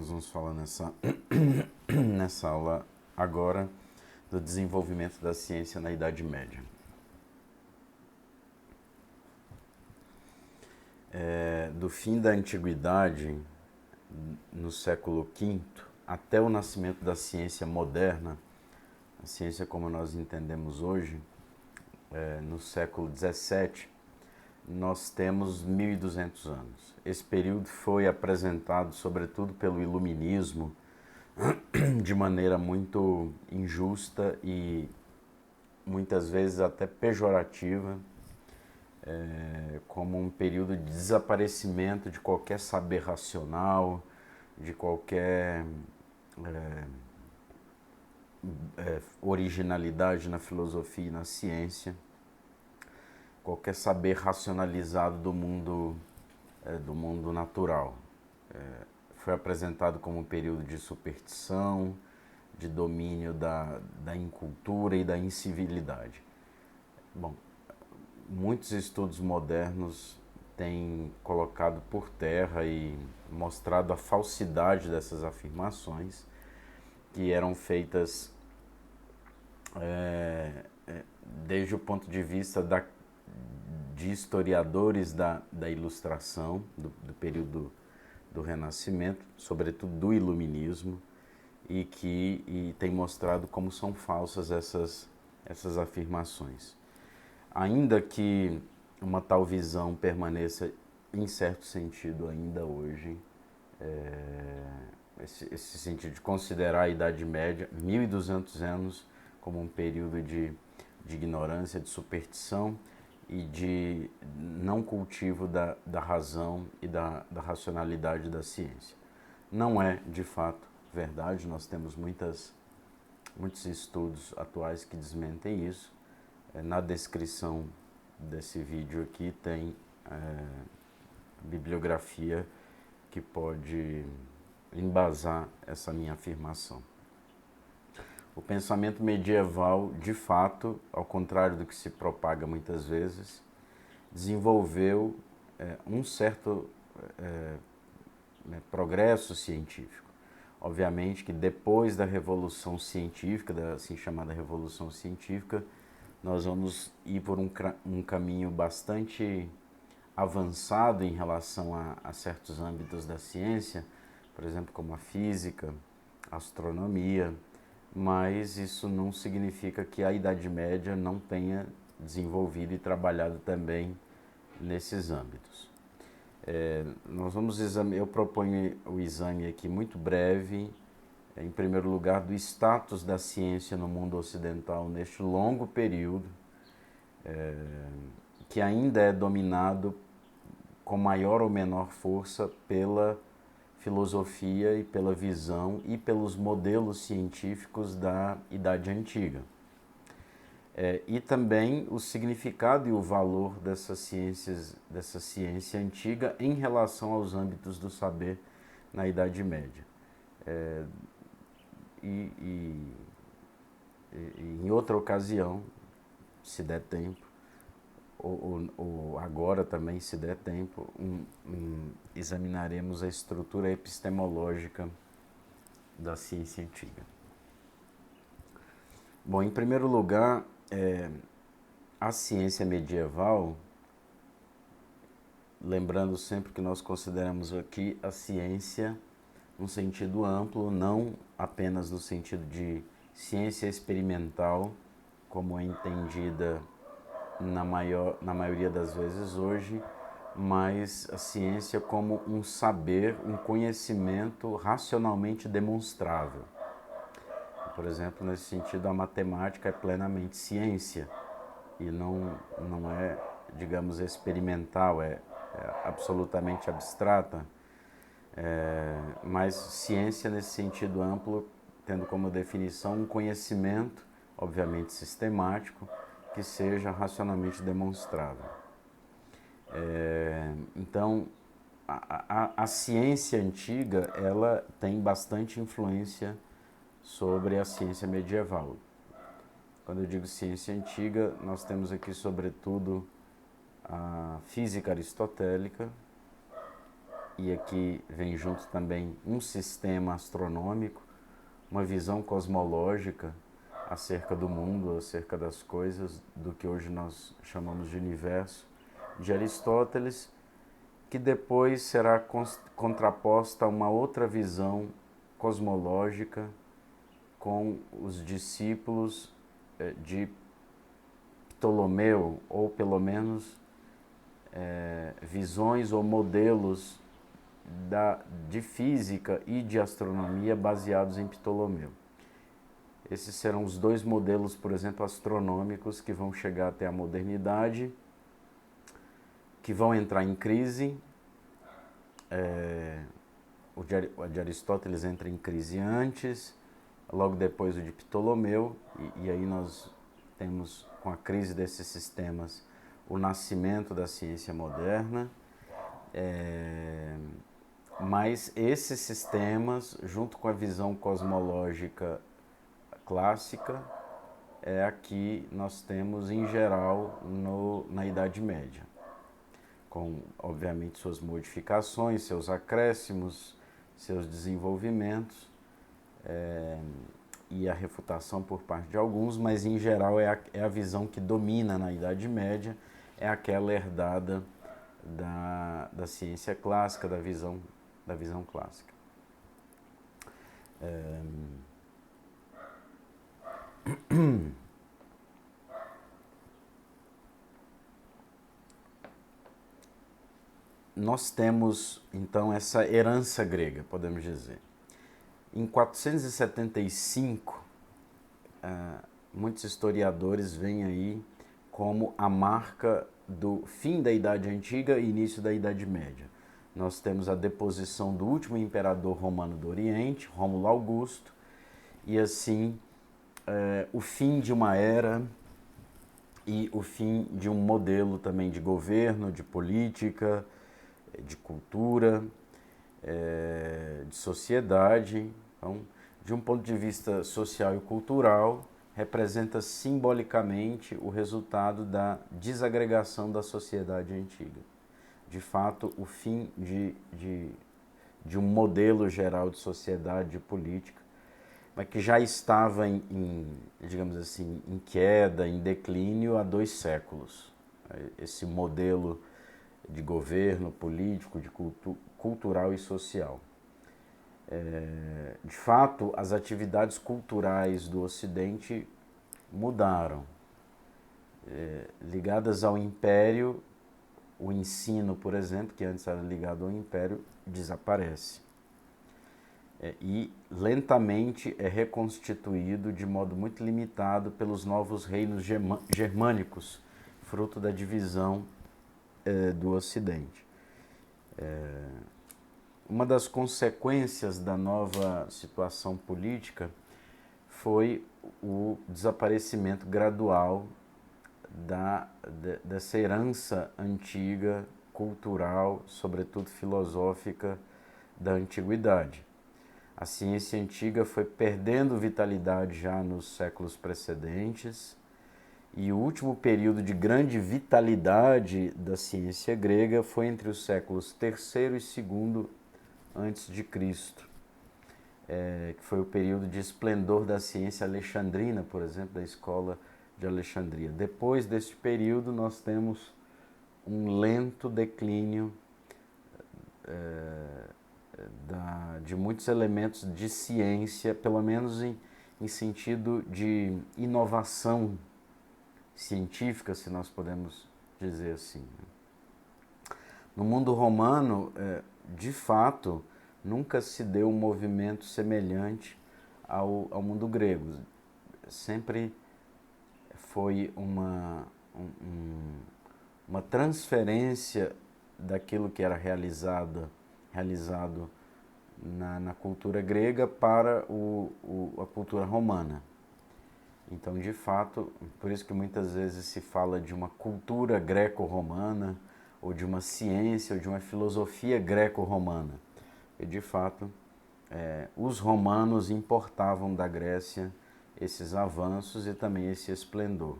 Nós vamos falar nessa aula agora do desenvolvimento da ciência na Idade Média. Do fim da Antiguidade, no século V, até o nascimento da ciência moderna, a ciência como nós entendemos hoje, no século XVII, nós temos 1200 anos. Esse período foi apresentado, sobretudo pelo Iluminismo, de maneira muito injusta e muitas vezes até pejorativa, como um período de desaparecimento de qualquer saber racional, de qualquer originalidade na filosofia e na ciência, qualquer saber racionalizado do mundo natural. Foi apresentado como um período de superstição, de domínio da incultura e da incivilidade. Bom, muitos estudos modernos têm colocado por terra e mostrado a falsidade dessas afirmações que eram feitas desde o ponto de vista de historiadores da Ilustração, do período do Renascimento, sobretudo do Iluminismo, e tem mostrado como são falsas essas afirmações. Ainda que uma tal visão permaneça, em certo sentido, ainda hoje, esse sentido de considerar a Idade Média, 1200 anos, como um período de ignorância, de superstição e de não cultivo da razão e da racionalidade da ciência. Não é, de fato, verdade. Nós temos muitos estudos atuais que desmentem isso. Na descrição desse vídeo aqui tem bibliografia que pode embasar essa minha afirmação. O pensamento medieval, de fato, ao contrário do que se propaga muitas vezes, desenvolveu um certo progresso científico. Obviamente que depois da Revolução Científica, da assim chamada Revolução Científica, nós vamos ir por um caminho bastante avançado em relação a certos âmbitos da ciência, por exemplo, como a física, a astronomia, mas isso não significa que a Idade Média não tenha desenvolvido e trabalhado também nesses âmbitos. Eu proponho o exame aqui muito breve, em primeiro lugar, do status da ciência no mundo ocidental neste longo período, que ainda é dominado com maior ou menor força pela filosofia e pela visão e pelos modelos científicos da Idade Antiga. E também o significado e o valor dessa ciência antiga em relação aos âmbitos do saber na Idade Média. Em outra ocasião, se der tempo, ou agora também, se der tempo, examinaremos a estrutura epistemológica da ciência antiga. Bom, em primeiro lugar, a ciência medieval, lembrando sempre que nós consideramos aqui a ciência num sentido amplo, não apenas no sentido de ciência experimental, como é entendida na maioria das vezes hoje, mas a ciência como um saber, um conhecimento racionalmente demonstrável. Por exemplo, nesse sentido, a matemática é plenamente ciência e não é, digamos, experimental, é absolutamente abstrata, mas ciência nesse sentido amplo, tendo como definição um conhecimento, obviamente sistemático, que seja racionalmente demonstrável. Então, a ciência antiga, ela tem bastante influência sobre a ciência medieval. Quando eu digo ciência antiga, nós temos aqui, sobretudo, a física aristotélica, e aqui vem junto também um sistema astronômico, uma visão cosmológica acerca do mundo, acerca das coisas, do que hoje nós chamamos de universo, de Aristóteles, que depois será contraposta a uma outra visão cosmológica com os discípulos de Ptolomeu, ou pelo menos visões ou modelos de física e de astronomia baseados em Ptolomeu. Esses serão os dois modelos, por exemplo, astronômicos que vão chegar até a modernidade, que vão entrar em crise. O de Aristóteles entra em crise antes, logo depois o de Ptolomeu, e aí nós temos, com a crise desses sistemas, o nascimento da ciência moderna. Mas esses sistemas, junto com a visão cosmológica clássica, é a que nós temos em geral na Idade Média, com obviamente suas modificações, seus acréscimos, seus desenvolvimentos e a refutação por parte de alguns, mas em geral é a visão que domina na Idade Média, é aquela herdada da ciência clássica, da visão clássica. Nós temos, então, essa herança grega, podemos dizer. Em 475, muitos historiadores veem aí como a marca do fim da Idade Antiga e início da Idade Média. Nós temos a deposição do último imperador romano do Oriente, Rômulo Augusto, e assim o fim de uma era e o fim de um modelo também de governo, de política, de cultura, de sociedade. Então, de um ponto de vista social e cultural, representa simbolicamente o resultado da desagregação da sociedade antiga. De fato, o fim de um modelo geral de sociedade, de política, mas que já estava digamos assim, em queda, em declínio há 2 séculos. Esse modelo de governo político, de cultural e social. De fato, as atividades culturais do Ocidente mudaram. Ligadas ao Império, o ensino, por exemplo, que antes era ligado ao Império, desaparece. E lentamente é reconstituído de modo muito limitado pelos novos reinos germânicos, fruto da divisão do Ocidente. Uma das consequências da nova situação política foi o desaparecimento gradual dessa herança antiga, cultural, sobretudo filosófica, da antiguidade. A ciência antiga foi perdendo vitalidade já nos séculos precedentes, e o último período de grande vitalidade da ciência grega foi entre os séculos III e II antes de Cristo, que foi o período de esplendor da ciência alexandrina, por exemplo, da escola de Alexandria. Depois deste período, nós temos um lento declínio de muitos elementos de ciência, pelo menos em sentido de inovação científica, se nós podemos dizer assim. No mundo romano, de fato, nunca se deu um movimento semelhante ao mundo grego. Sempre foi uma transferência daquilo que era realizado na cultura grega para a cultura romana. Então, de fato, por isso que muitas vezes se fala de uma cultura greco-romana, ou de uma ciência, ou de uma filosofia greco-romana. E, de fato, os romanos importavam da Grécia esses avanços e também esse esplendor.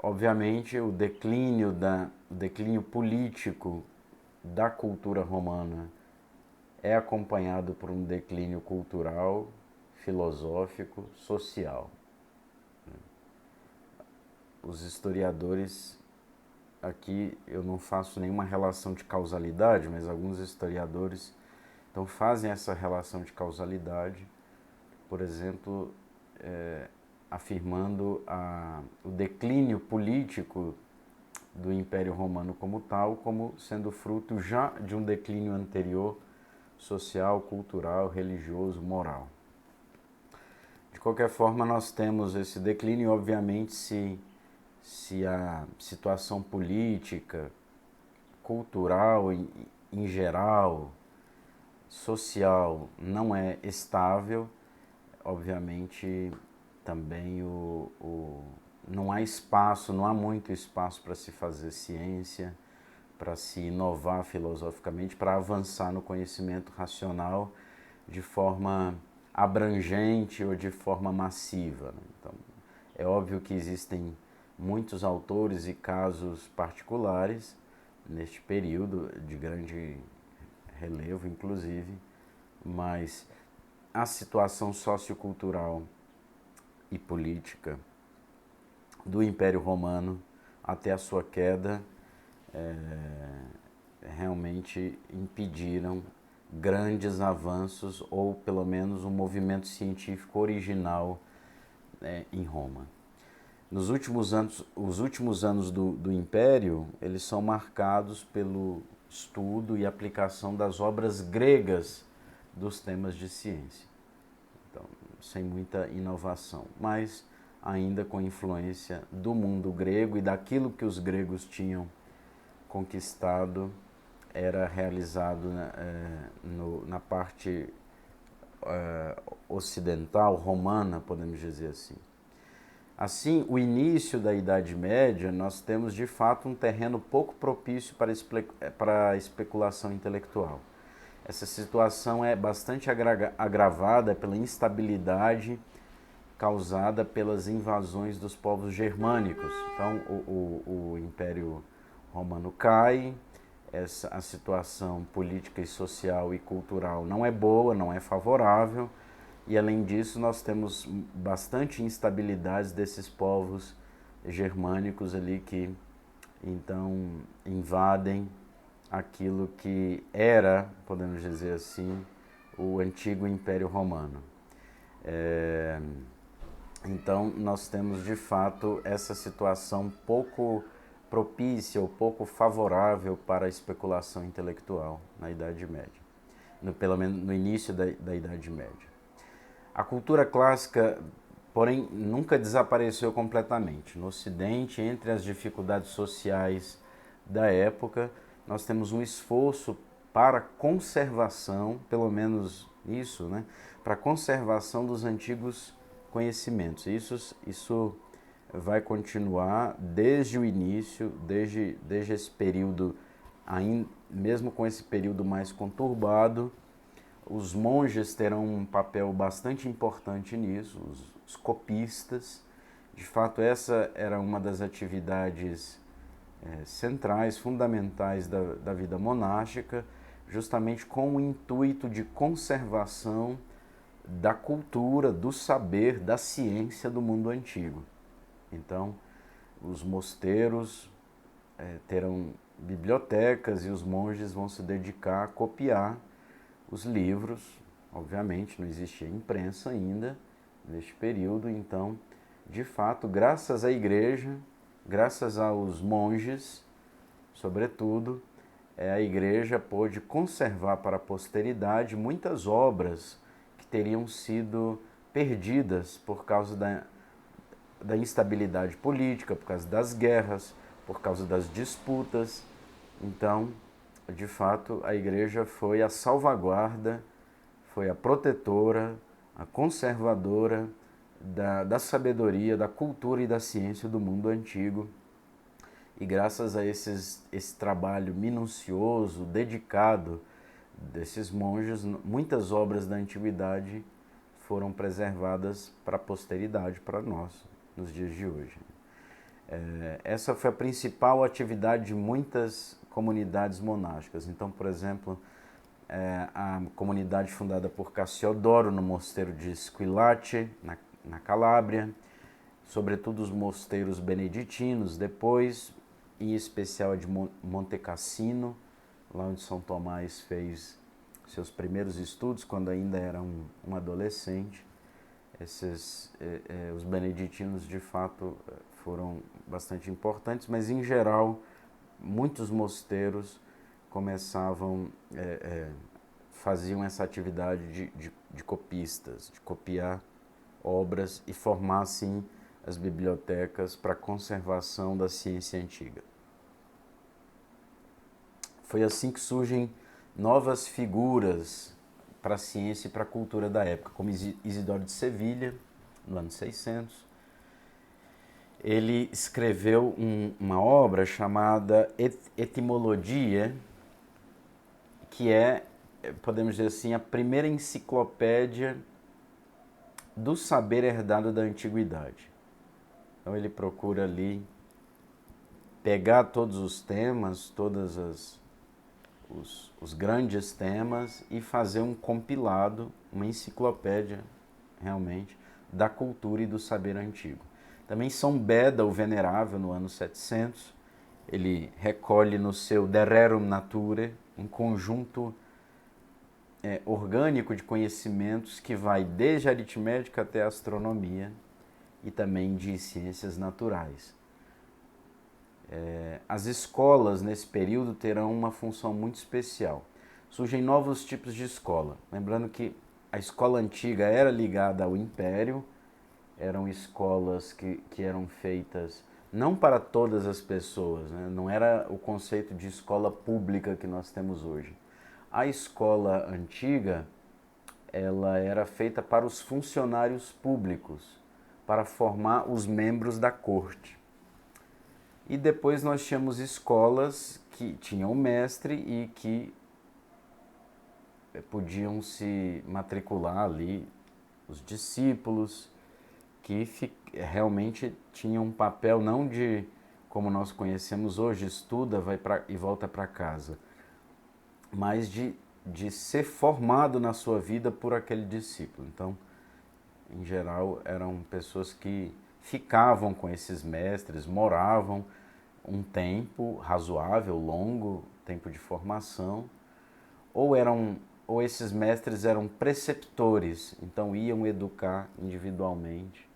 Obviamente, o declínio político da cultura romana é acompanhado por um declínio cultural, filosófico, social. Os historiadores, aqui eu não faço nenhuma relação de causalidade, mas alguns historiadores então fazem essa relação de causalidade, por exemplo, afirmando o declínio político do Império Romano como tal, como sendo fruto já de um declínio anterior, social, cultural, religioso, moral. De qualquer forma, nós temos esse declínio, e obviamente se a situação política, cultural em geral, social não é estável, obviamente também não há espaço, não há muito espaço para se fazer ciência, para se inovar filosoficamente, para avançar no conhecimento racional de forma abrangente ou de forma massiva, né? Então, é óbvio que existem muitos autores e casos particulares neste período de grande relevo, inclusive, mas a situação sociocultural e política do Império Romano até a sua queda realmente impediram grandes avanços ou pelo menos um movimento científico original em Roma. Nos últimos anos, os últimos anos do Império, eles são marcados pelo estudo e aplicação das obras gregas dos temas de ciência. Então, sem muita inovação, mas ainda com influência do mundo grego e daquilo que os gregos tinham conquistado, era realizado na parte ocidental, romana, podemos dizer assim. Assim, o início da Idade Média, nós temos de fato um terreno pouco propício para a especulação intelectual. Essa situação é bastante agravada pela instabilidade causada pelas invasões dos povos germânicos. Então, o Império Romano cai, a situação política e social e cultural não é boa, não é favorável, e além disso nós temos bastante instabilidades desses povos germânicos ali que então invadem aquilo que era, podemos dizer assim, o antigo Império Romano. Então nós temos de fato essa situação pouco propícia ou pouco favorável para a especulação intelectual na Idade Média, pelo menos no início da Idade Média. A cultura clássica, porém, nunca desapareceu completamente. No Ocidente, entre as dificuldades sociais da época, nós temos um esforço para conservação, pelo menos isso, né, para conservação dos antigos conhecimentos. Isso vai continuar desde o início, desde esse período, mesmo com esse período mais conturbado. Os monges terão um papel bastante importante nisso, os copistas. De fato, essa era uma das atividades centrais, fundamentais da vida monástica, justamente com o intuito de conservação da cultura, do saber, da ciência do mundo antigo. Então, os mosteiros terão bibliotecas e os monges vão se dedicar a copiar os livros. Obviamente, não existia imprensa ainda neste período, então, de fato, graças à igreja, graças aos monges, sobretudo, a igreja pôde conservar para a posteridade muitas obras que teriam sido perdidas por causa da instabilidade política, por causa das guerras, por causa das disputas. Então, de fato, a igreja foi a salvaguarda, foi a protetora, a conservadora da sabedoria, da cultura e da ciência do mundo antigo. E graças a esse trabalho minucioso, dedicado desses monges, muitas obras da antiguidade foram preservadas para a posteridade, para nós, nos dias de hoje. Essa foi a principal atividade de muitas comunidades monásticas. Então, por exemplo, a comunidade fundada por Cassiodoro no mosteiro de Squillace, na Calábria, sobretudo os mosteiros beneditinos, depois, em especial a de Monte Cassino, lá onde São Tomás fez seus primeiros estudos, quando ainda era um adolescente. Os beneditinos, de fato, foram bastante importantes, mas, em geral, muitos mosteiros faziam essa atividade de copistas, de copiar obras e formar, assim, as bibliotecas para a conservação da ciência antiga. Foi assim que surgem novas figuras para a ciência e para a cultura da época, como Isidoro de Sevilha, no ano 600. Ele escreveu uma obra chamada Etimologia, que é, podemos dizer assim, a primeira enciclopédia do saber herdado da antiguidade. Então ele procura ali pegar todos os temas, os grandes temas e fazer um compilado, uma enciclopédia, realmente, da cultura e do saber antigo. Também São Beda, o Venerável, no ano 700, ele recolhe no seu De Rerum Naturae um conjunto orgânico de conhecimentos que vai desde a aritmética até a astronomia e também de ciências naturais. As escolas nesse período terão uma função muito especial. Surgem novos tipos de escola. Lembrando que a escola antiga era ligada ao império, eram escolas que eram feitas não para todas as pessoas, né? Não era o conceito de escola pública que nós temos hoje. A escola antiga, ela era feita para os funcionários públicos, para formar os membros da corte. E depois nós tínhamos escolas que tinham mestre e que podiam se matricular ali, os discípulos, que realmente tinham um papel não de, como nós conhecemos hoje, estuda e volta para casa, mas de ser formado na sua vida por aquele discípulo. Então, em geral, eram pessoas que ficavam com esses mestres, moravam um tempo razoável, longo, tempo de formação, ou esses mestres eram preceptores, então iam educar individualmente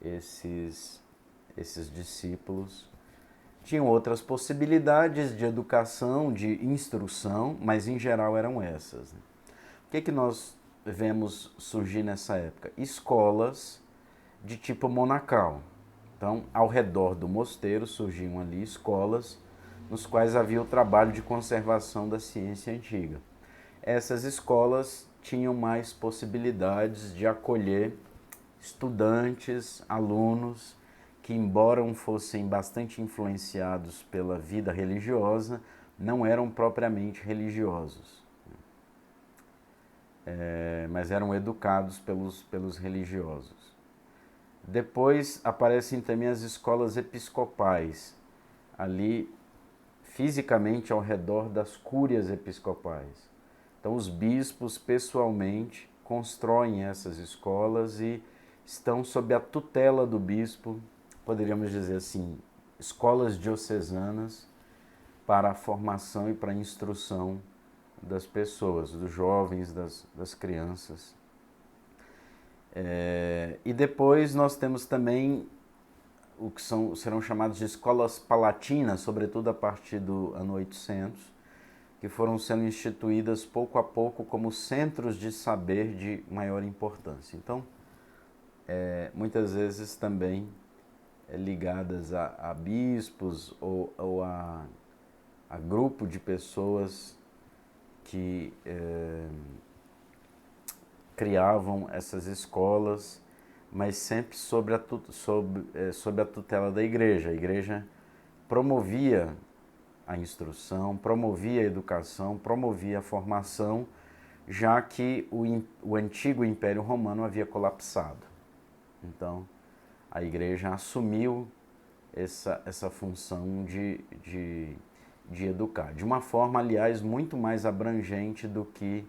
esses discípulos. Tinham outras possibilidades de educação, de instrução, mas em geral eram essas. O que nós vemos surgir nessa época? Escolas de tipo monacal. Então, ao redor do mosteiro surgiam ali escolas nos quais havia o trabalho de conservação da ciência antiga. Essas escolas tinham mais possibilidades de acolher estudantes, alunos, que, embora fossem bastante influenciados pela vida religiosa, não eram propriamente religiosos, mas eram educados pelos religiosos. Depois aparecem também as escolas episcopais, ali fisicamente ao redor das cúrias episcopais. Então os bispos pessoalmente constroem essas escolas e estão sob a tutela do bispo, poderíamos dizer assim, escolas diocesanas para a formação e para a instrução das pessoas, dos jovens, das crianças. E depois nós temos também o que serão chamadas de escolas palatinas, sobretudo a partir do ano 800, que foram sendo instituídas pouco a pouco como centros de saber de maior importância. Então, muitas vezes também ligadas a bispos ou a grupo de pessoas que criavam essas escolas, mas sempre sob a tutela da igreja. A igreja promovia a instrução, promovia a educação, promovia a formação, já que o antigo Império Romano havia colapsado. Então, a igreja assumiu essa função de de educar, de uma forma, aliás, muito mais abrangente do que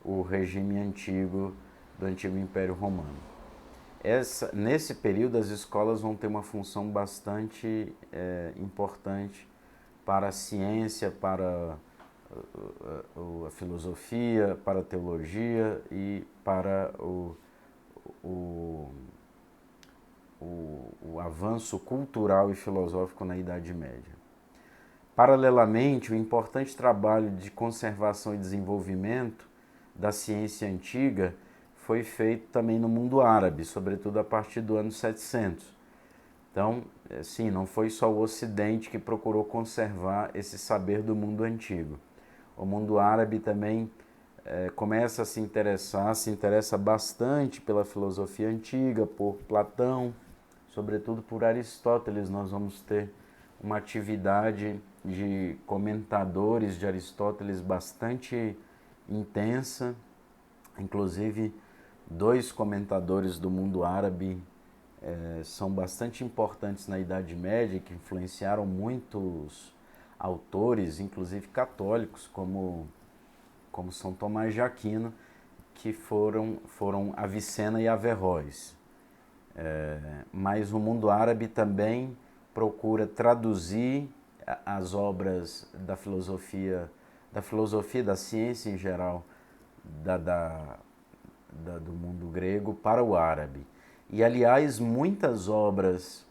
o regime antigo do antigo Império Romano. Nesse período, as escolas vão ter uma função bastante importante para a ciência, para a filosofia, para a teologia e para o avanço cultural e filosófico na Idade Média. Paralelamente, o importante trabalho de conservação e desenvolvimento da ciência antiga foi feito também no mundo árabe, sobretudo a partir do ano 700. Então, sim, não foi só o Ocidente que procurou conservar esse saber do mundo antigo. O mundo árabe também começa a se interessa bastante pela filosofia antiga, por Platão, sobretudo por Aristóteles. Nós vamos ter uma atividade de comentadores de Aristóteles bastante intensa, inclusive 2 comentadores do mundo árabe são bastante importantes na Idade Média, que influenciaram muitos autores, inclusive católicos, como São Tomás de Aquino, que foram Avicena e Averroes. Mas o mundo árabe também procura traduzir as obras da filosofia, da ciência em geral, do mundo grego para o árabe. E, aliás, muitas obras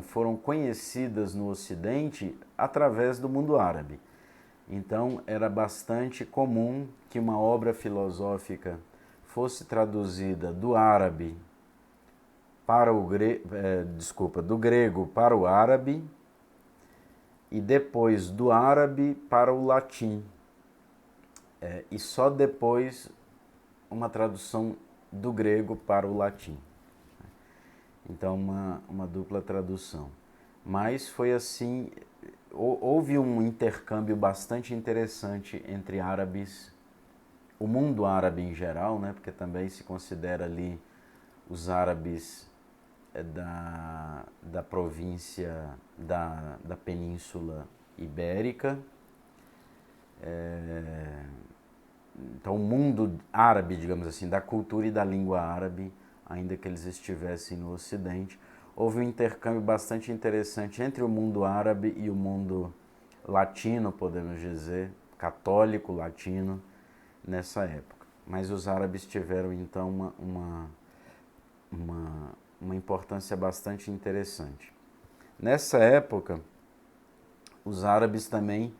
foram conhecidas no Ocidente através do mundo árabe. Então, era bastante comum que uma obra filosófica fosse traduzida do árabe para do grego para o árabe e depois do árabe para o latim. E só depois uma tradução do grego para o latim. Então, uma dupla tradução. Mas foi assim, houve um intercâmbio bastante interessante entre árabes, o mundo árabe em geral, né, porque também se considera ali os árabes da província da Península Ibérica. Então, o mundo árabe, digamos assim, da cultura e da língua árabe, ainda que eles estivessem no Ocidente, houve um intercâmbio bastante interessante entre o mundo árabe e o mundo latino, podemos dizer, católico latino, nessa época. Mas os árabes tiveram, então, uma importância bastante interessante. Nessa época, os árabes também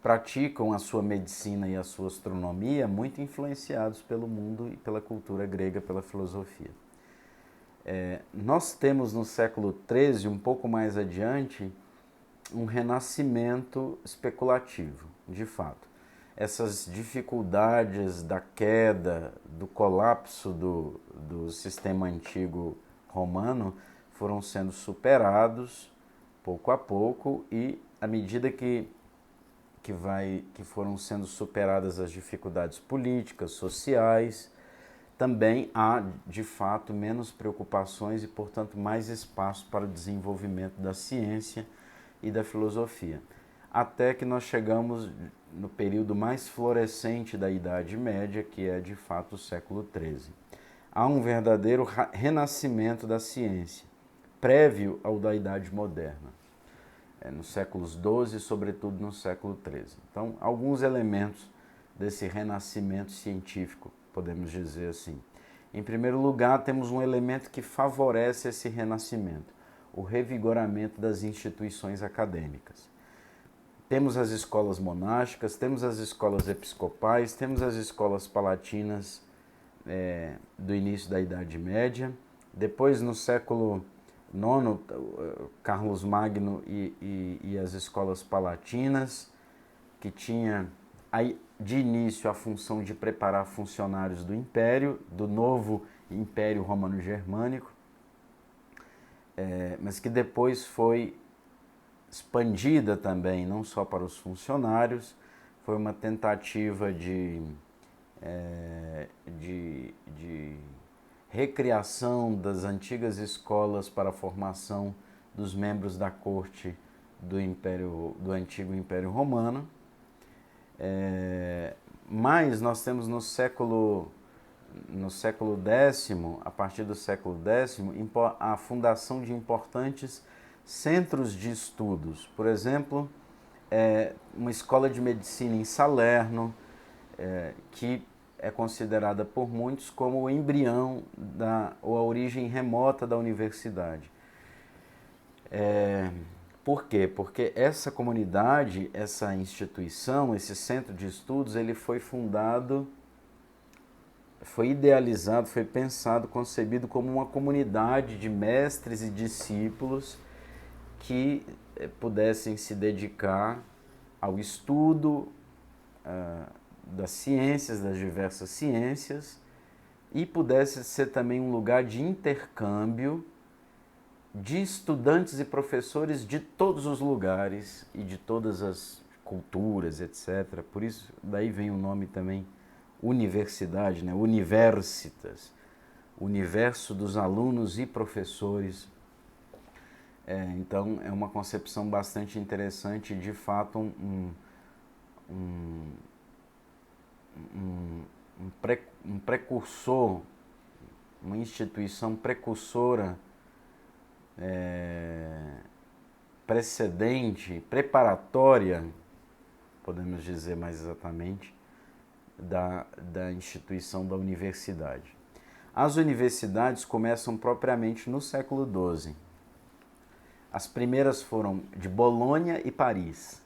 praticam a sua medicina e a sua astronomia muito influenciados pelo mundo e pela cultura grega, pela filosofia. Nós temos no século XIII, um pouco mais adiante, um renascimento especulativo, de fato. Essas dificuldades da queda, do colapso do sistema antigo romano foram sendo superados pouco a pouco e, à medida que foram sendo superadas as dificuldades políticas, sociais, também há, de fato, menos preocupações e, portanto, mais espaço para o desenvolvimento da ciência e da filosofia. Até que nós chegamos no período mais florescente da Idade Média, que é, de fato, o século XIII. Há um verdadeiro renascimento da ciência, prévio ao da Idade Moderna, nos séculos XII e, sobretudo, no século XIII. Então, alguns elementos desse renascimento científico, podemos dizer assim. Em primeiro lugar, temos um elemento que favorece esse renascimento, o revigoramento das instituições acadêmicas. Temos as escolas monásticas, temos as escolas episcopais, temos as escolas palatinas do início da Idade Média. Depois, no século IX, Carlos Magno e as escolas palatinas, que tinha de início a função de preparar funcionários do Império, do novo Império Romano-Germânico, mas que depois foi expandida também, não só para os funcionários, foi uma tentativa de recriação das antigas escolas para a formação dos membros da corte do antigo Império Romano. Mas nós temos no século X, a partir do século X, a fundação de importantes centros de estudos. Por exemplo, uma escola de medicina em Salerno, que é considerada por muitos como o embrião ou a origem remota da universidade. Por quê? Porque essa comunidade, essa instituição, esse centro de estudos, ele foi fundado, foi idealizado, foi pensado, concebido como uma comunidade de mestres e discípulos que pudessem se dedicar ao estudo das ciências, das diversas ciências, e pudesse ser também um lugar de intercâmbio de estudantes e professores de todos os lugares e de todas as culturas, etc. Por isso, daí vem o nome também universidade, né? Universitas, universo dos alunos e professores. Então, é uma concepção bastante interessante, de fato, um precursor, uma instituição precursora, precedente, preparatória, podemos dizer mais exatamente, da instituição da universidade. As universidades começam propriamente no século XII. As primeiras foram de Bolonha e Paris,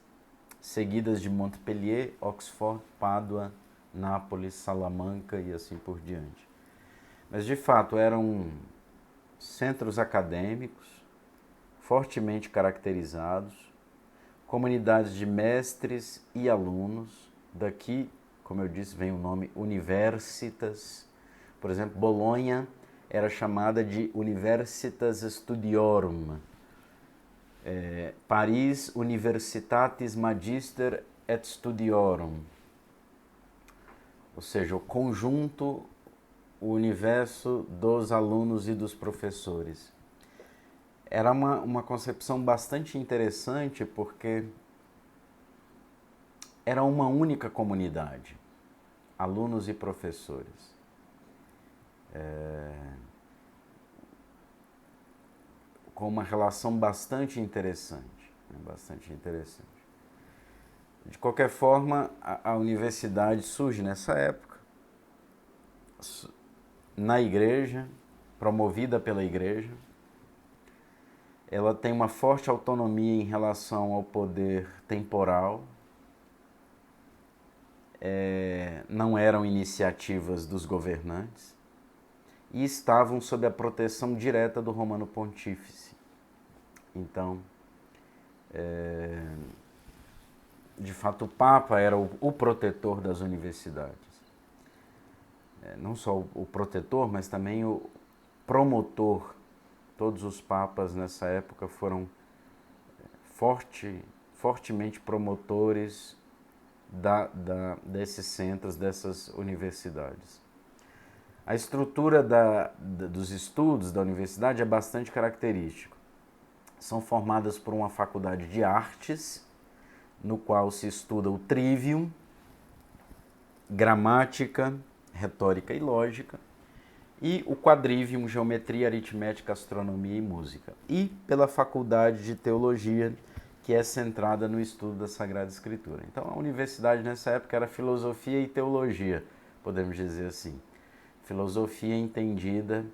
seguidas de Montpellier, Oxford, Pádua, Nápoles, Salamanca e assim por diante. Mas, de fato, eram centros acadêmicos, fortemente caracterizados, comunidades de mestres e alunos. Daqui, como eu disse, vem o nome Universitas. Por exemplo, Bolonha era chamada de Universitas Studiorum. Paris, Universitatis Magister et Studiorum. Ou seja, o conjunto, o universo dos alunos e dos professores. Era uma concepção bastante interessante, porque era uma única comunidade, alunos e professores. Com uma relação bastante interessante, bastante interessante. De qualquer forma, a universidade surge nessa época, na igreja, promovida pela igreja. Ela tem uma forte autonomia em relação ao poder temporal. Não eram iniciativas dos governantes e estavam sob a proteção direta do Romano Pontífice. Então, de fato, o Papa era o protetor das universidades. Não só o protetor, mas também o promotor. Todos os papas nessa época foram fortemente promotores desses centros, dessas universidades. A estrutura dos estudos da universidade é bastante característica. São formadas por uma faculdade de artes, no qual se estuda o trivium, gramática, retórica e lógica, e o quadrivium, geometria, aritmética, astronomia e música. E pela faculdade de teologia, que é centrada no estudo da Sagrada Escritura. Então, a universidade nessa época era filosofia e teologia, podemos dizer assim. Filosofia entendida,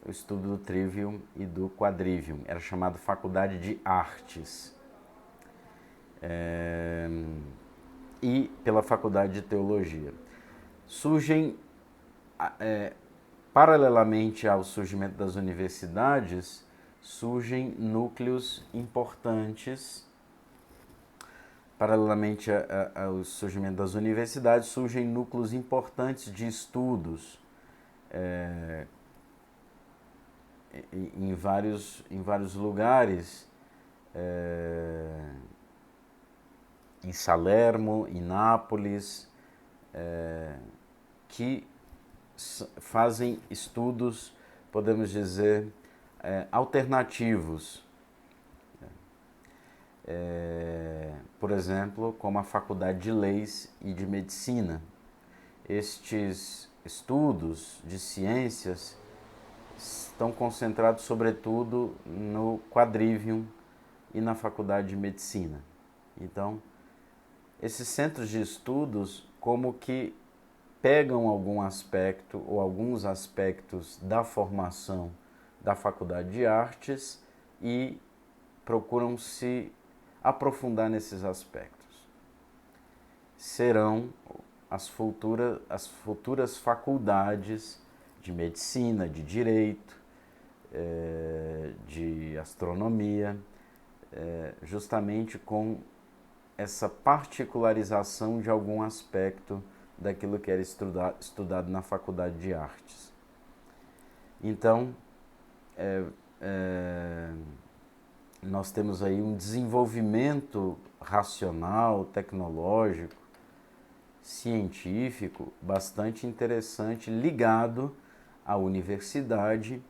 o estudo do trivium e do quadrivium. Era chamado Faculdade de Artes. E pela Faculdade de Teologia. Surgem, paralelamente ao surgimento das universidades, surgem núcleos importantes. Paralelamente ao surgimento das universidades, surgem núcleos importantes de estudos em vários lugares, em Salermo, em Nápoles, que fazem estudos, podemos dizer, alternativos. por exemplo, como a Faculdade de Leis e de Medicina. Estes estudos de ciências estão concentrados sobretudo no Quadrivium e na Faculdade de Medicina. Então, esses centros de estudos como que pegam algum aspecto ou alguns aspectos da formação da Faculdade de Artes e procuram se aprofundar nesses aspectos. Serão as futuras faculdades de medicina, de direito, de astronomia, justamente com essa particularização de algum aspecto daquilo que era estudado na Faculdade de Artes. Então, nós temos aí um desenvolvimento racional, tecnológico, científico bastante interessante, ligado à universidade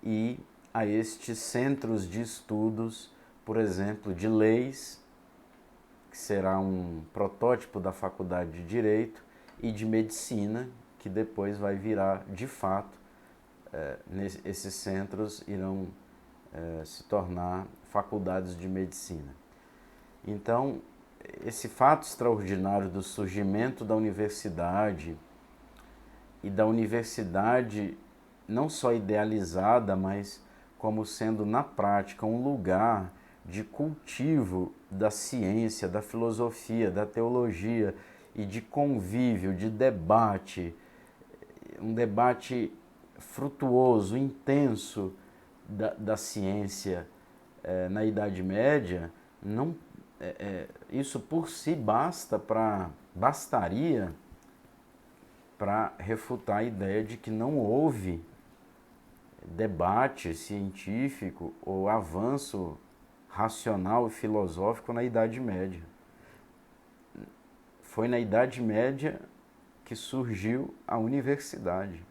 e a estes centros de estudos, por exemplo, de leis, que será um protótipo da Faculdade de Direito, e de Medicina, que depois vai virar, de fato, esses centros irão se tornar faculdades de medicina. Então, esse fato extraordinário do surgimento da universidade, e da universidade não só idealizada, mas como sendo na prática um lugar de cultivo da ciência, da filosofia, da teologia e de convívio, de debate, um debate frutuoso, intenso da ciência na Idade Média, não, isso por si bastaria para refutar a ideia de que não houve debate científico ou avanço racional e filosófico na Idade Média. Foi na Idade Média que surgiu a universidade.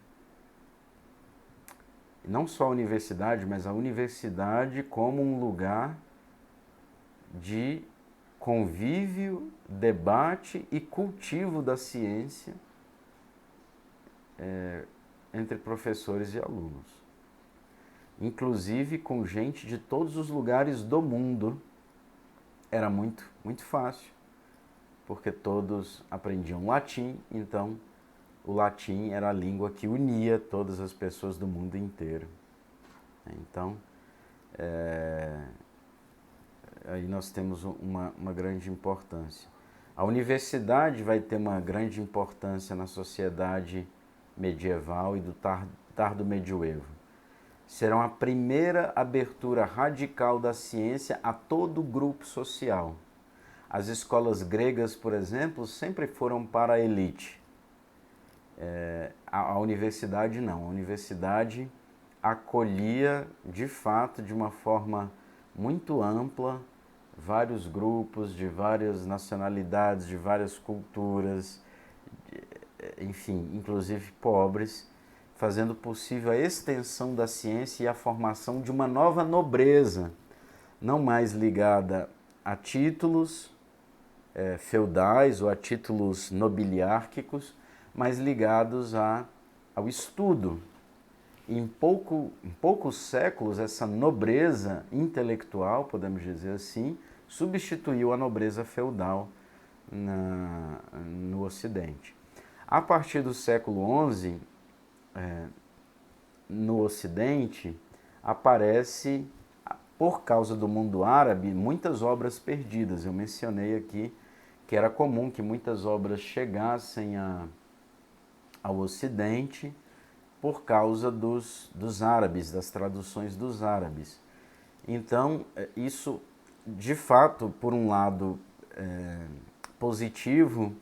E não só a universidade, mas a universidade como um lugar de convívio, debate e cultivo da ciência entre professores e alunos. Inclusive com gente de todos os lugares do mundo. Era muito fácil, porque todos aprendiam latim, então o latim era a língua que unia todas as pessoas do mundo inteiro. Então, aí nós temos uma grande importância. A universidade vai ter uma grande importância na sociedade medieval e do tardo medioevo. Serão a primeira abertura radical da ciência a todo o grupo social. As escolas gregas, por exemplo, sempre foram para a elite. A universidade não. A universidade acolhia, de fato, de uma forma muito ampla, vários grupos de várias nacionalidades, de várias culturas, enfim, inclusive pobres, fazendo possível a extensão da ciência e a formação de uma nova nobreza, não mais ligada a títulos feudais ou a títulos nobiliárquicos, mas ligados ao estudo. E em poucos séculos, essa nobreza intelectual, podemos dizer assim, substituiu a nobreza feudal no Ocidente. A partir do século XI, no Ocidente, aparece, por causa do mundo árabe, muitas obras perdidas. Eu mencionei aqui que era comum que muitas obras chegassem ao Ocidente por causa dos árabes, das traduções dos árabes. Então, isso, de fato, por um lado positivo,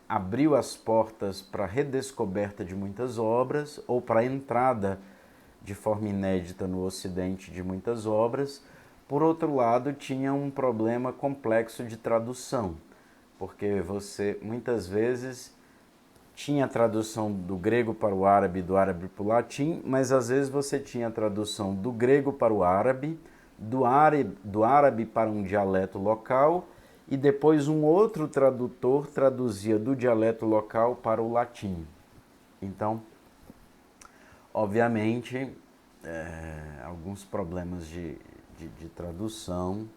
abriu as portas para a redescoberta de muitas obras ou para a entrada de forma inédita no Ocidente de muitas obras. Por outro lado, tinha um problema complexo de tradução, porque você muitas vezes tinha a tradução do grego para o árabe, do árabe para o latim, mas às vezes você tinha a tradução do grego para o árabe, do árabe para um dialeto local, e depois um outro tradutor traduzia do dialeto local para o latim. Então, obviamente, alguns problemas de tradução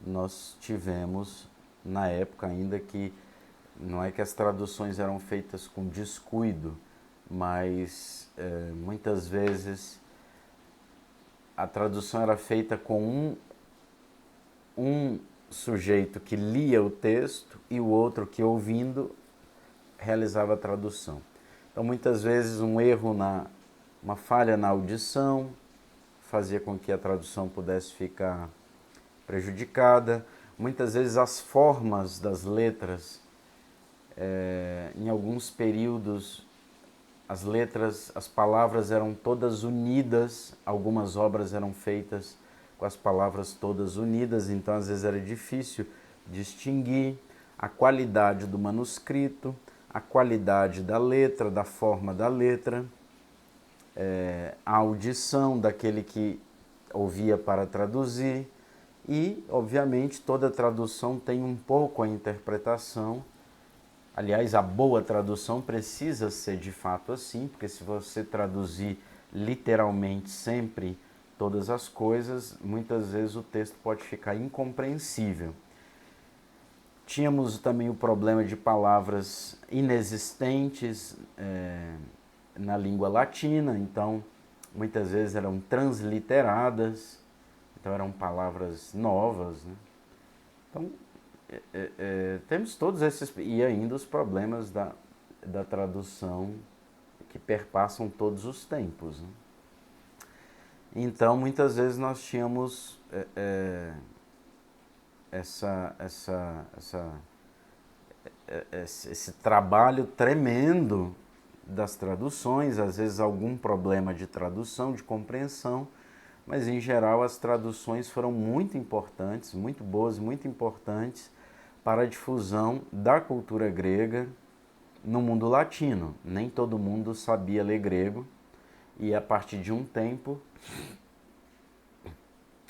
nós tivemos na época, ainda que não é que as traduções eram feitas com descuido, mas muitas vezes a tradução era feita com um sujeito que lia o texto e o outro que, ouvindo, realizava a tradução. Então, muitas vezes, uma falha na audição fazia com que a tradução pudesse ficar prejudicada. Muitas vezes, as formas das letras, em alguns períodos, as palavras eram todas unidas, algumas obras eram feitas com as palavras todas unidas, então às vezes era difícil distinguir a qualidade do manuscrito, a qualidade da letra, da forma da letra, a audição daquele que ouvia para traduzir e, obviamente, toda tradução tem um pouco a interpretação. Aliás, a boa tradução precisa ser de fato assim, porque se você traduzir literalmente sempre todas as coisas, muitas vezes o texto pode ficar incompreensível. Tínhamos também o problema de palavras inexistentes na língua latina, então muitas vezes eram transliteradas, então eram palavras novas, né? Então, temos todos esses, e ainda os problemas da tradução que perpassam todos os tempos, né? Então, muitas vezes nós tínhamos esse trabalho tremendo das traduções, às vezes algum problema de tradução, de compreensão, mas em geral as traduções foram muito importantes, muito boas, muito importantes para a difusão da cultura grega no mundo latino. Nem todo mundo sabia ler grego e a partir de um tempo,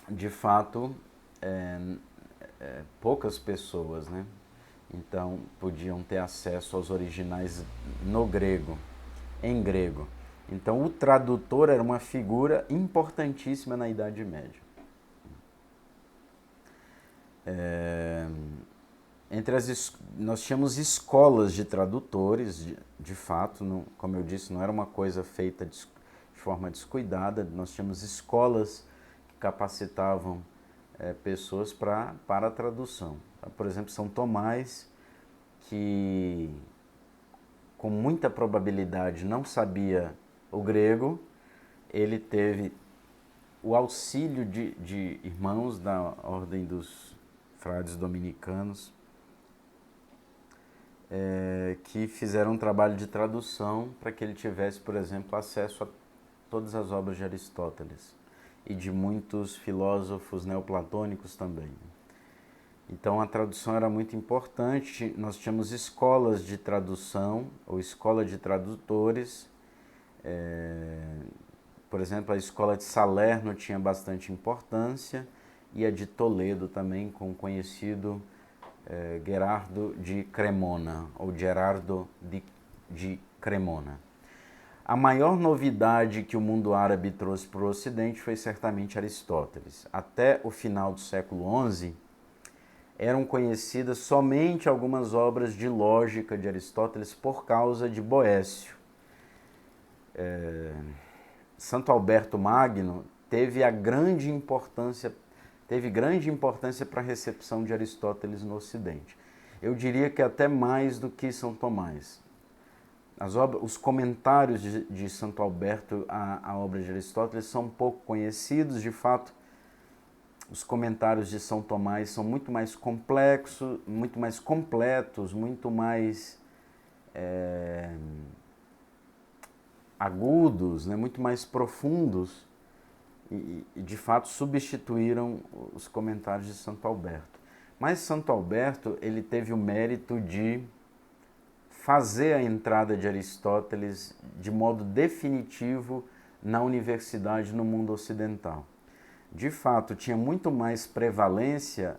de fato, poucas pessoas, né? Então podiam ter acesso aos originais no grego, em grego. Então o tradutor era uma figura importantíssima na Idade Média. Nós tínhamos escolas de tradutores, de fato, como eu disse, não era uma coisa feita de forma descuidada, nós tínhamos escolas que capacitavam pessoas para a tradução. Por exemplo, São Tomás, que com muita probabilidade não sabia o grego, ele teve o auxílio de irmãos da ordem dos frades dominicanos, que fizeram um trabalho de tradução para que ele tivesse, por exemplo, acesso a todas as obras de Aristóteles e de muitos filósofos neoplatônicos também. Então a tradução era muito importante, nós tínhamos escolas de tradução ou escola de tradutores, por exemplo a escola de Salerno tinha bastante importância e a de Toledo também com o conhecido Gerardo de Cremona ou Gerardo de Cremona. A maior novidade que o mundo árabe trouxe para o Ocidente foi certamente Aristóteles. Até o final do século XI, eram conhecidas somente algumas obras de lógica de Aristóteles por causa de Boécio. Santo Alberto Magno teve grande importância para a recepção de Aristóteles no Ocidente. Eu diria que até mais do que São Tomás. Os comentários de Santo Alberto à obra de Aristóteles são pouco conhecidos, de fato. Os comentários de São Tomás são muito mais complexos, muito mais completos, muito mais agudos, né? Muito mais profundos e, de fato, substituíram os comentários de Santo Alberto. Mas Santo Alberto ele teve o mérito de fazer a entrada de Aristóteles de modo definitivo na universidade no mundo ocidental. de fato, tinha muito mais prevalência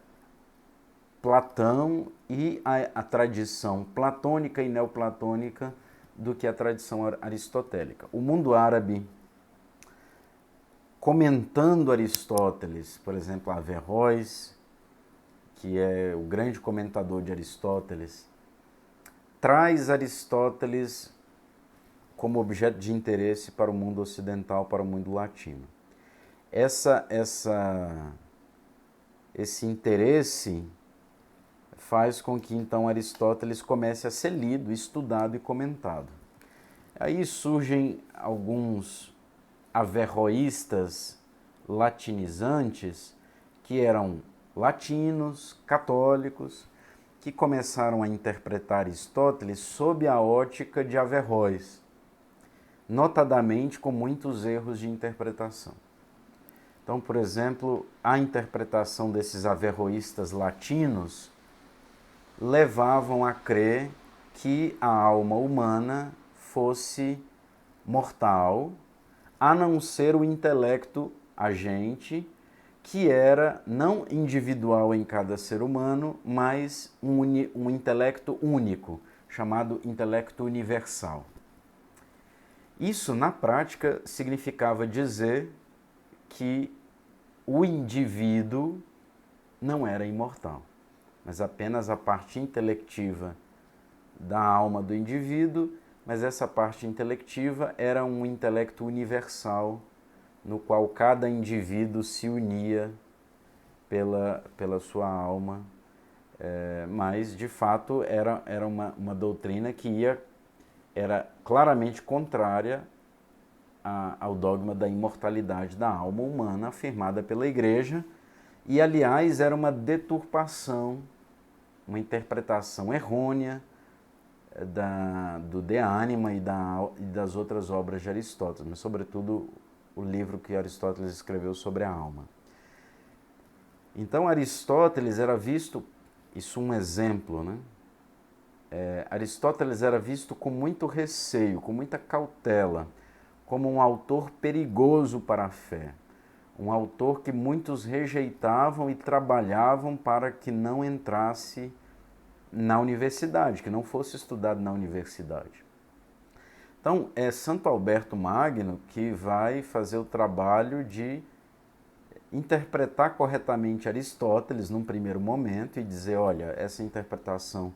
Platão e a tradição platônica e neoplatônica do que a tradição aristotélica. O mundo árabe, comentando Aristóteles, por exemplo, Averroes, que é o grande comentador de Aristóteles, traz Aristóteles como objeto de interesse para o mundo ocidental, para o mundo latino. Esse interesse faz com que então Aristóteles comece a ser lido, estudado e comentado. Aí surgem alguns averroístas latinizantes que eram latinos, católicos, que começaram a interpretar Aristóteles sob a ótica de Averroes, notadamente com muitos erros de interpretação. Então, por exemplo, a interpretação desses averroístas latinos levavam a crer que a alma humana fosse mortal, a não ser o intelecto agente, que era não individual em cada ser humano, mas um intelecto único, chamado intelecto universal. Isso, na prática, significava dizer que o indivíduo não era imortal, mas apenas a parte intelectiva da alma do indivíduo, mas essa parte intelectiva era um intelecto universal no qual cada indivíduo se unia pela sua alma, mas de fato era uma doutrina que era claramente contrária ao dogma da imortalidade da alma humana afirmada pela Igreja e, aliás, era uma deturpação, uma interpretação errônea do De Anima e das outras obras de Aristóteles, mas sobretudo o livro que Aristóteles escreveu sobre a alma. Então Aristóteles era visto, isso um exemplo, né? Aristóteles era visto com muito receio, com muita cautela, como um autor perigoso para a fé, um autor que muitos rejeitavam e trabalhavam para que não entrasse na universidade, que não fosse estudado na universidade. Então, é Santo Alberto Magno que vai fazer o trabalho de interpretar corretamente Aristóteles num primeiro momento e dizer, olha, essa interpretação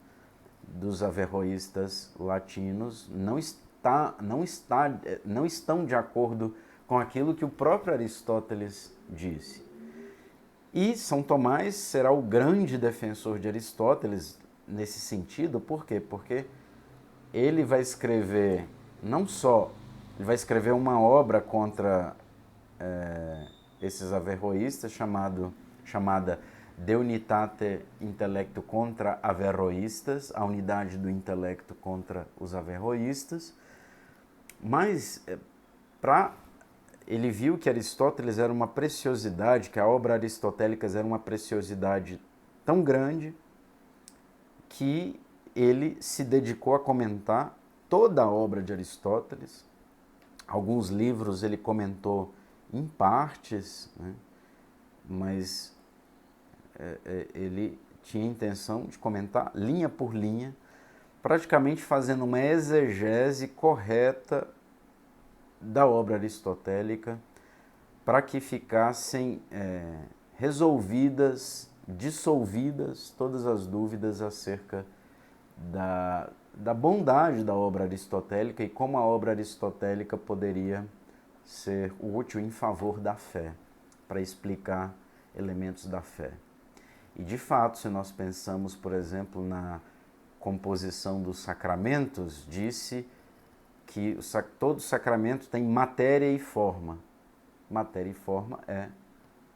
dos averroístas latinos não estão de acordo com aquilo que o próprio Aristóteles disse. E São Tomás será o grande defensor de Aristóteles nesse sentido, por quê? Porque ele vai escrever, ele vai escrever uma obra contra esses averroístas, chamada De Unitate Intellectu contra Averroístas, a unidade do intelecto contra os averroístas, mas ele viu que Aristóteles era uma preciosidade, que a obra aristotélica era uma preciosidade tão grande que ele se dedicou a comentar toda a obra de Aristóteles. Alguns livros ele comentou em partes, né? Mas ele tinha a intenção de comentar linha por linha, praticamente fazendo uma exegese correta da obra aristotélica para que ficassem resolvidas, dissolvidas todas as dúvidas acerca da bondade da obra aristotélica e como a obra aristotélica poderia ser útil em favor da fé, para explicar elementos da fé. E de fato, se nós pensamos, por exemplo, na composição dos sacramentos, disse que todo sacramento tem matéria e forma. Matéria e forma é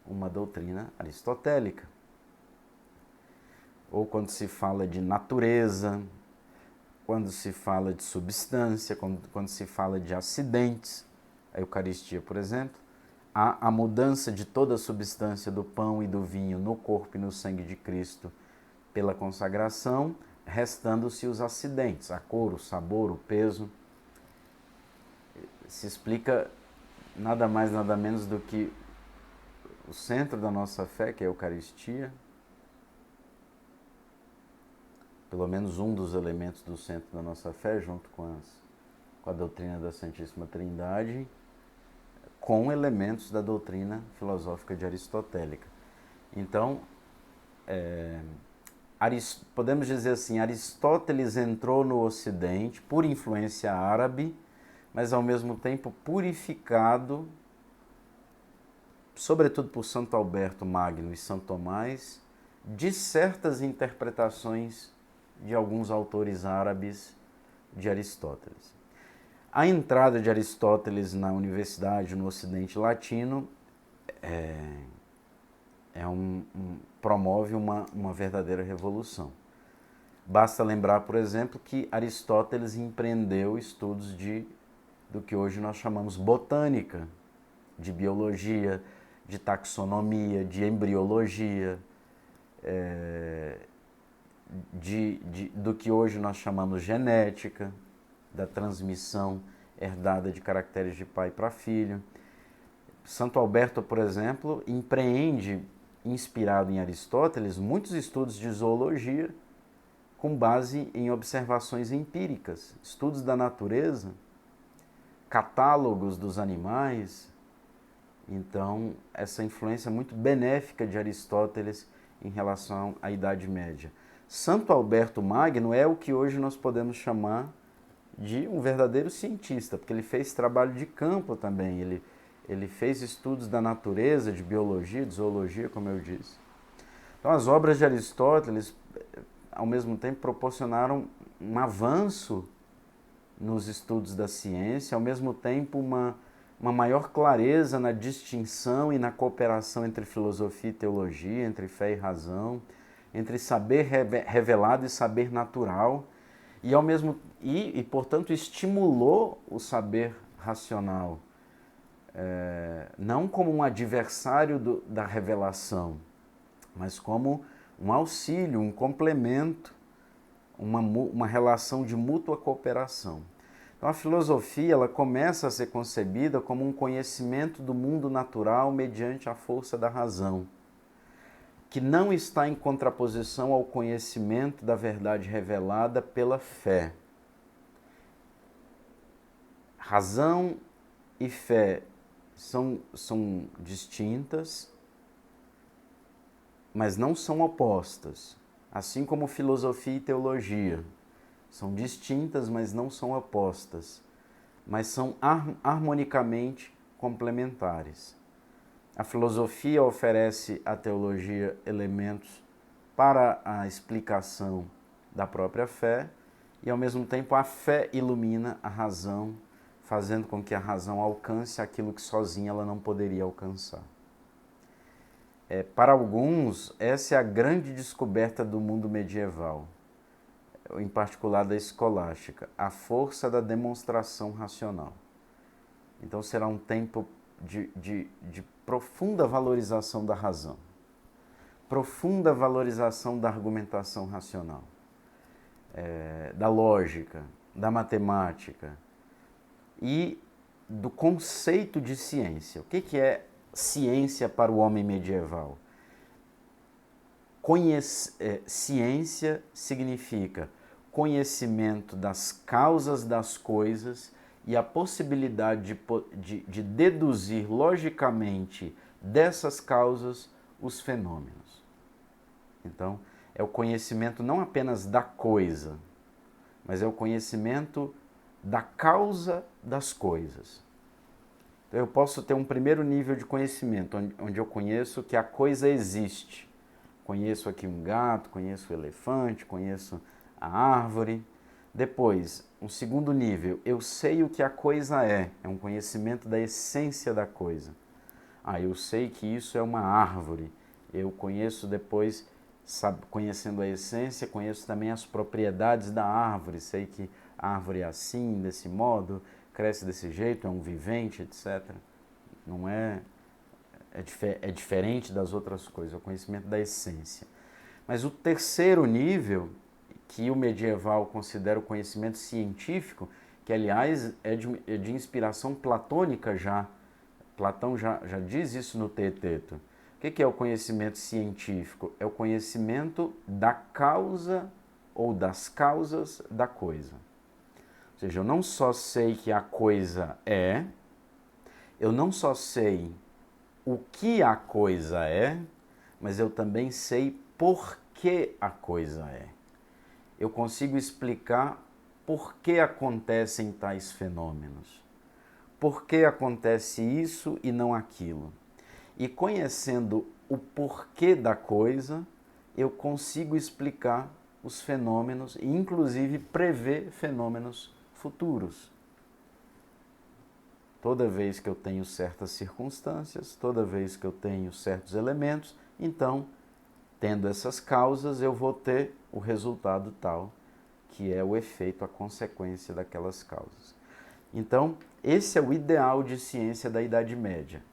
uma doutrina aristotélica. Ou quando se fala de natureza, quando se fala de substância, quando se fala de acidentes, a Eucaristia, por exemplo, há a mudança de toda a substância do pão e do vinho no corpo e no sangue de Cristo pela consagração, restando-se os acidentes, a cor, o sabor, o peso. Se explica nada mais, nada menos do que o centro da nossa fé, que é a Eucaristia, pelo menos um dos elementos do centro da nossa fé, junto com a doutrina da Santíssima Trindade, com elementos da doutrina filosófica de aristotélica. Então, podemos dizer assim, Aristóteles entrou no Ocidente por influência árabe, mas ao mesmo tempo purificado, sobretudo por Santo Alberto Magno e Santo Tomás, de certas interpretações de alguns autores árabes de Aristóteles. A entrada de Aristóteles na universidade, no Ocidente Latino, promove uma verdadeira revolução. Basta lembrar, por exemplo, que Aristóteles empreendeu estudos do que hoje nós chamamos botânica, de biologia, de taxonomia, de embriologia, do que hoje nós chamamos genética, da transmissão herdada de caracteres de pai para filho. Santo Alberto, por exemplo, empreende, inspirado em Aristóteles, muitos estudos de zoologia com base em observações empíricas, estudos da natureza, catálogos dos animais. Então, essa influência muito benéfica de Aristóteles em relação à Idade Média. Santo Alberto Magno é o que hoje nós podemos chamar de um verdadeiro cientista, porque ele fez trabalho de campo também, ele fez estudos da natureza, de biologia, de zoologia, como eu disse. Então, as obras de Aristóteles, ao mesmo tempo, proporcionaram um avanço nos estudos da ciência, ao mesmo tempo, uma maior clareza na distinção e na cooperação entre filosofia e teologia, entre fé e razão, entre saber revelado e saber natural, e portanto, estimulou o saber racional, não como um adversário da revelação, mas como um auxílio, um complemento, uma relação de mútua cooperação. Então, a filosofia ela começa a ser concebida como um conhecimento do mundo natural mediante a força da razão, que não está em contraposição ao conhecimento da verdade revelada pela fé. Razão e fé são distintas, mas não são opostas, assim como filosofia e teologia. São distintas, mas não são opostas, mas são harmonicamente complementares. A filosofia oferece à teologia elementos para a explicação da própria fé e, ao mesmo tempo, a fé ilumina a razão, fazendo com que a razão alcance aquilo que sozinha ela não poderia alcançar. Para alguns, essa é a grande descoberta do mundo medieval, em particular da escolástica, a força da demonstração racional. Então será um tempo de profunda valorização da razão, profunda valorização da argumentação racional, da lógica, da matemática e do conceito de ciência. O que é ciência para o homem medieval? Ciência significa conhecimento das causas das coisas e a possibilidade de deduzir logicamente dessas causas os fenômenos. Então, é o conhecimento não apenas da coisa, mas é o conhecimento da causa das coisas. Então, eu posso ter um primeiro nível de conhecimento, onde eu conheço que a coisa existe. Conheço aqui um gato, conheço o elefante, conheço a árvore. Depois, um segundo nível, eu sei o que a coisa é um conhecimento da essência da coisa. Eu sei que isso é uma árvore. Eu conheço depois, conhecendo a essência, conheço também as propriedades da árvore. Sei que a árvore é assim, desse modo, cresce desse jeito, é um vivente, etc. Não é diferente das outras coisas, é o conhecimento da essência. Mas o terceiro nível, que o medieval considera o conhecimento científico, que aliás é de inspiração platônica já. Platão já diz isso no Teeteto. O que é o conhecimento científico? É o conhecimento da causa ou das causas da coisa. Ou seja, eu não só sei que a coisa é, eu não só sei o que a coisa é, mas eu também sei por que a coisa é. Eu consigo explicar por que acontecem tais fenômenos. Por que acontece isso e não aquilo? E conhecendo o porquê da coisa, eu consigo explicar os fenômenos e, inclusive, prever fenômenos futuros. Toda vez que eu tenho certas circunstâncias, toda vez que eu tenho certos elementos, então, tendo essas causas, eu vou ter o resultado tal, que é o efeito, a consequência daquelas causas. Então, esse é o ideal de ciência da Idade Média.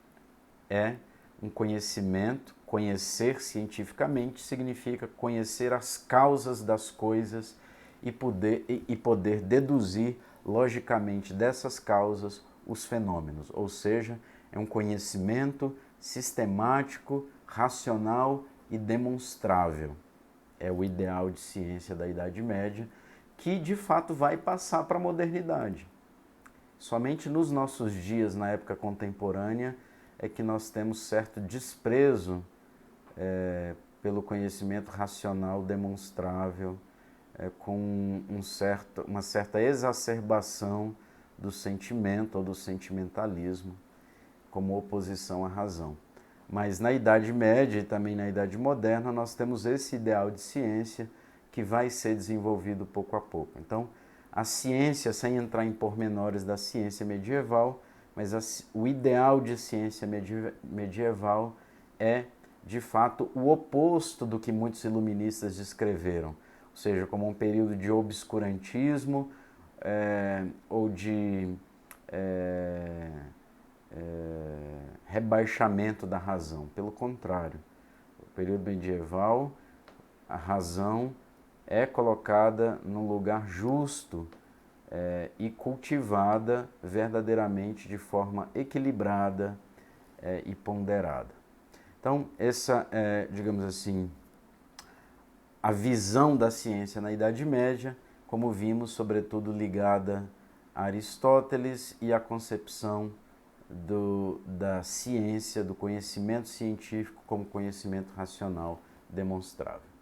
É um conhecimento, conhecer cientificamente significa conhecer as causas das coisas e poder deduzir logicamente dessas causas os fenômenos. Ou seja, é um conhecimento sistemático, racional e demonstrável. É o ideal de ciência da Idade Média, que de fato vai passar para a modernidade. Somente nos nossos dias, na época contemporânea, é que nós temos certo desprezo pelo conhecimento racional demonstrável, com uma certa exacerbação do sentimento ou do sentimentalismo como oposição à razão. Mas na Idade Média e também na Idade Moderna nós temos esse ideal de ciência que vai ser desenvolvido pouco a pouco. Então, a ciência, sem entrar em pormenores da ciência medieval, mas o ideal de ciência medieval é, de fato, o oposto do que muitos iluministas descreveram, ou seja, como um período de obscurantismo ou de rebaixamento da razão. Pelo contrário, no período medieval, a razão é colocada num lugar justo e cultivada verdadeiramente de forma equilibrada e ponderada. Então, essa é, digamos assim, a visão da ciência na Idade Média, como vimos, sobretudo ligada a Aristóteles e a concepção da ciência, do conhecimento científico como conhecimento racional demonstrável.